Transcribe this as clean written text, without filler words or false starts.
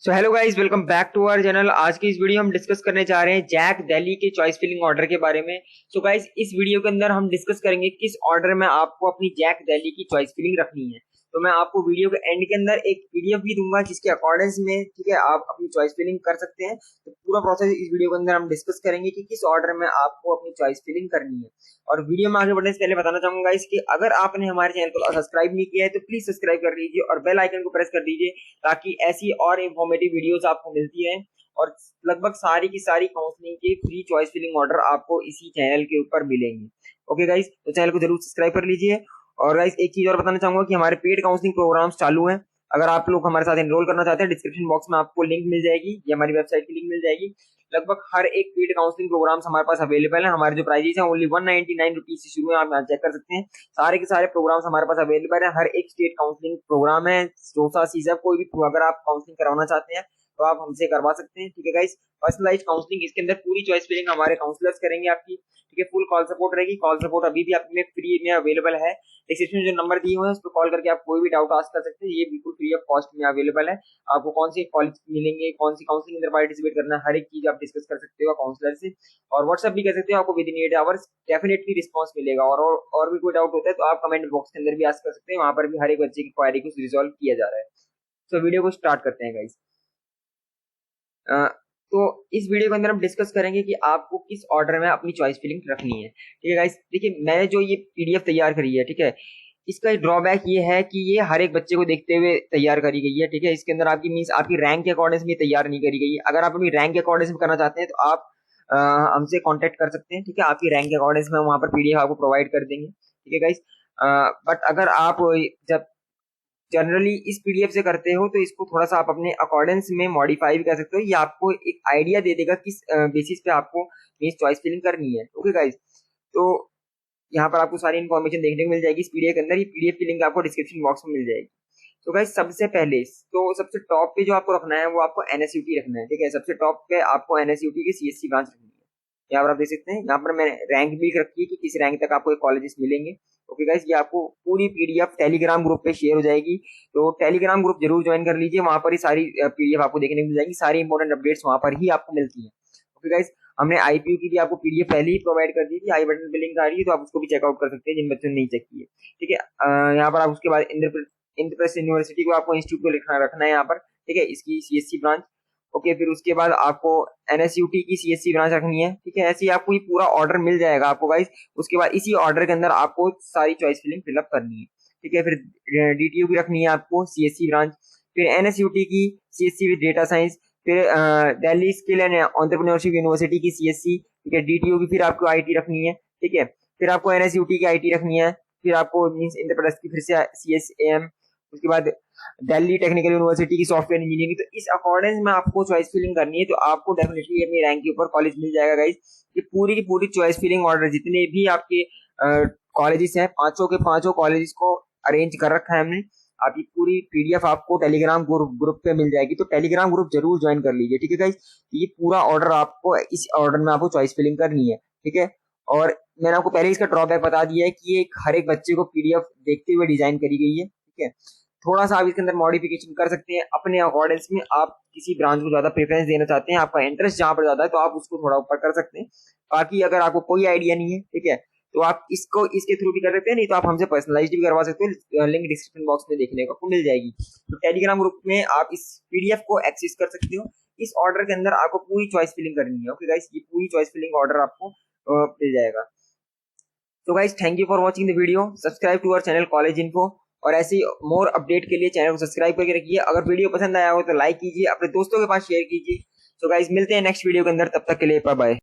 So hello guys, welcome back to our channel. आज की इस वीडियो हम डिस्कस करने जा रहे हैं जैक दिल्ली के चॉइस फिलिंग ऑर्डर के बारे में। सो गाइस, इस वीडियो के अंदर हम डिस्कस करेंगे किस ऑर्डर में आपको अपनी जैक दिल्ली की चॉइस फिलिंग रखनी है। तो मैं आपको वीडियो के एंड के अंदर एक पीडीएफ भी दूंगा जिसके अकॉर्डिंग में ठीक है आप अपनी चॉइस फिलिंग कर सकते हैं। तो पूरा प्रोसेस इस वीडियो के अंदर हम डिस्कस करेंगे कि किस ऑर्डर में आपको अपनी चॉइस फिलिंग करनी है। और वीडियो में आगे बढ़ने से पहले बताना चाहूंगा गाइस कि अगर आपने हमारे चैनल को सब्सक्राइब नहीं किया है तो प्लीज सब्सक्राइब कर लीजिए और बेल आइकन को प्रेस कर दीजिए ताकि ऐसी और इंफॉर्मेटिव वीडियोस आपको मिलती है। और लगभग सारी की सारी काउंसलिंग के फ्री चॉइस फिलिंग ऑर्डर आपको इसी चैनल के ऊपर मिलेंगे। ओके गाइस, तो चैनल को जरूर सब्सक्राइब कर लीजिए। और गाइस, एक चीज और बताना चाहूंगा कि हमारे पेड काउंसलिंग प्रोग्राम्स चालू हैं। अगर आप लोग हमारे साथ एनरोल करना चाहते हैं, डिस्क्रिप्शन बॉक्स में आपको लिंक मिल जाएगी, ये हमारी वेबसाइट की लिंक मिल जाएगी। लगभग हर एक पेड काउंसलिंग प्रोग्राम्स हमारे पास अवेलेबल है। हमारे जो प्राइजेस हैं ओनली 199 रुपीज से शुरू है, आप यहाँ चेक कर सकते हैं। सारे के सारे प्रोग्राम्स हमारे पास अवेलेबल है। हर एक स्टेट काउंसलिंग प्रोग्राम है, सोसा सीजर कोई भी अगर आप काउंसलिंग करवाना चाहते हैं तो आप हमसे करवा सकते हैं। ठीक है गाइस, पर्सनलाइज्ड काउंसलिंग, इसके अंदर पूरी चॉइस फिलिंग हमारे काउंसलर्स करेंगे आपकी। ठीक है, फुल कॉल सपोर्ट रहेगी। कॉल सपोर्ट अभी भी आपके लिए फ्री में अवेलेबल है। डिस्क्रिप्शन में जो नंबर दिए हुए हैं उस पर कॉल करके आप कोई भी डाउट आस्क कर सकते हैं। ये बिल्कुल फ्री ऑफ कॉस्ट में अवेलेबल है। आपको कौन सी कॉलेज मिलेंगे, कौन सी काउंसलिंग अंदर पार्टिसिपेट करना है, हर एक चीज आप डिस्कस कर सकते हो काउंसलर से। और व्हाट्सएप भी कर सकते हो, आपको with in 8 hours definitely response मिलेगा। और भी कोई डाउट होता है तो आप कमेंट बॉक्स के अंदर भी आस्क कर सकते हैं, वहां पर भी हर एक बच्चे की क्वेरी को रिजॉल्व किया जा रहा है। तो वीडियो को स्टार्ट करते हैं गाइस। तो इस वीडियो के अंदर हम डिस्कस करेंगे कि आपको किस ऑर्डर में अपनी चॉइस फिलिंग रखनी है। ठीक है गाइस, देखिए मैंने जो ये पीडीएफ तैयार करी है, ठीक है, इसका ड्रॉबैक ये है कि ये हर एक बच्चे को देखते हुए तैयार करी गई है। ठीक है, इसके अंदर आपकी मींस आपकी रैंक के अकॉर्डिंग में तैयार नहीं करी गई है। अगर आप अपनी रैंक के अकॉर्डिंग करना चाहते हैं तो आप हमसे कांटेक्ट कर सकते हैं। ठीक है, आपकी रैंक के अकॉर्डिंग में वहां पर पीडीएफ आपको प्रोवाइड कर देंगे। ठीक है गाइस, बट अगर आप जब जनरली इस पीडीएफ से करते हो तो इसको थोड़ा सा आप अपने अकॉर्डेंस में मॉडिफाई भी कर सकते हो। ये आपको एक आइडिया दे देगा किस बेसिस पे आपको मींस चॉइस फिलिंग करनी है। ओके गाइस, तो यहाँ पर आपको सारी इन्फॉर्मेशन देखने को मिल जाएगी इस पीडीएफ के अंदर। ये पीडीएफ की लिंक आपको डिस्क्रिप्शन बॉक्स में मिल जाएगी। तो गाइस, सबसे पहले तो सबसे टॉप पे जो आपको रखना है वो आपको एनएसयूटी रखना है। ठीक है, सबसे टॉप पे आपको एनएसयूटी की सीएससी ब्रांच रखनी है। यहाँ पर आप देख सकते हैं, यहाँ पर मैंने रैंक भी रखी है कि किस रैंक तक आपको कॉलेजेस मिलेंगे। ओके गाइस, ये आपको पूरी पीडीएफ टेलीग्राम ग्रुप पे शेयर हो जाएगी, तो टेलीग्राम ग्रुप जरूर ज्वाइन कर लीजिए। वहां पर ही सारी पीडीएफ आपको देखने को मिल जाएगी, सारी इंपॉर्टेंट अपडेट्स वहां पर ही आपको मिलती है। ओके गाइस, हमने आईपीयू की भी आपको पीडीएफ पहले ही प्रोवाइड कर दी थी, आई बटन पे लिंक आ रही है, तो आप उसको भी चेकआउट कर सकते हैं जिन बच्चों ने नहीं चेक की है। ठीक है, यहाँ पर आप उसके बाद इंद्रप्रस्थ यूनिवर्सिटी को आपको इंस्टीट्यूट को रखना है यहाँ पर। ठीक है, इसकी सीएससी ब्रांच। ओके, फिर उसके बाद आपको एनएसयूटी की सीएससी ब्रांच रखनी है। ठीक है, ऐसे ही आपको ये पूरा ऑर्डर मिल जाएगा आपको गाइस। उसके बाद इसी ऑर्डर के अंदर आपको सारी चॉइस फिलिंग फिलअप करनी है। ठीक है, फिर डीटीयू की रखनी है आपको सीएससी ब्रांच, फिर एनएसयूटी की सीएससी विद डेटा साइंस, फिर Delhi skill and entrepreneurship university की सीएससी। ठीक है, डीटीयू की फिर आपको आईटी रखनी है। ठीक है, फिर आपको एनएसयूटी की आईटी रखनी है, फिर आपको मींस इंद्रप्रस्थ की फिर से सीएसएम, उसके बाद दिल्ली टेक्निकल यूनिवर्सिटी की सॉफ्टवेयर इंजीनियरिंग। तो इस अकॉर्डिंग में आपको चॉइस फिलिंग करनी है, तो आपको डेफिनेटली अपनी रैंक के ऊपर कॉलेज मिल जाएगा गाइस। ये पूरी की पूरी चॉइस फिलिंग ऑर्डर जितने भी आपके कॉलेजेस हैं, पांचों के पांचों कॉलेजेस को अरेंज कर रखा है हमने। आप ये पूरी पीडीएफ आपको टेलीग्राम ग्रुप पे मिल जाएगी, तो टेलीग्राम ग्रुप जरूर ज्वाइन कर लीजिए। ठीक है गाइस, ये पूरा ऑर्डर आपको इस ऑर्डर में आपको चॉइस फिलिंग करनी है। ठीक है, और मैंने आपको पहले इसका ड्रॉबैक बता दिया है कि ये हर एक बच्चे को पीडीएफ देखते हुए डिजाइन करी गई है। ठीक है, थोड़ा सा आप इसके अंदर मॉडिफिकेशन कर सकते हैं अपने अकॉर्डिंग्स में। आप किसी ब्रांच को ज्यादा प्रेफरेंस देना चाहते हैं, आपका इंटरेस्ट जहां पर ज्यादा है, तो आप उसको थोड़ा ऊपर कर सकते हैं। बाकी अगर आपको कोई आइडिया नहीं है, ठीक है, तो आप इसको इसके थ्रू भी कर सकते हैं, नहीं तो आप हमसे पर्सनलाइज्ड भी करवा सकते हो। लिंक डिस्क्रिप्शन बॉक्स में देखने को मिल जाएगी। तो टेलीग्राम ग्रुप में आप इस पीडीएफ को एक्सेस कर सकते हो। इस ऑर्डर के अंदर आपको पूरी चॉइस फिलिंग करनी है। ओके गाइस, ये पूरी चॉइस फिलिंग ऑर्डर आपको मिल जाएगा। तो guys, thank you for watching the video. Subscribe to our channel college info, और ऐसी मोर अपडेट के लिए चैनल को सब्सक्राइब करके रखिए। अगर वीडियो पसंद आया हो तो लाइक कीजिए, अपने दोस्तों के पास शेयर कीजिए। तो गाइस, मिलते हैं नेक्स्ट वीडियो के अंदर, तब तक के लिए बाय बाय।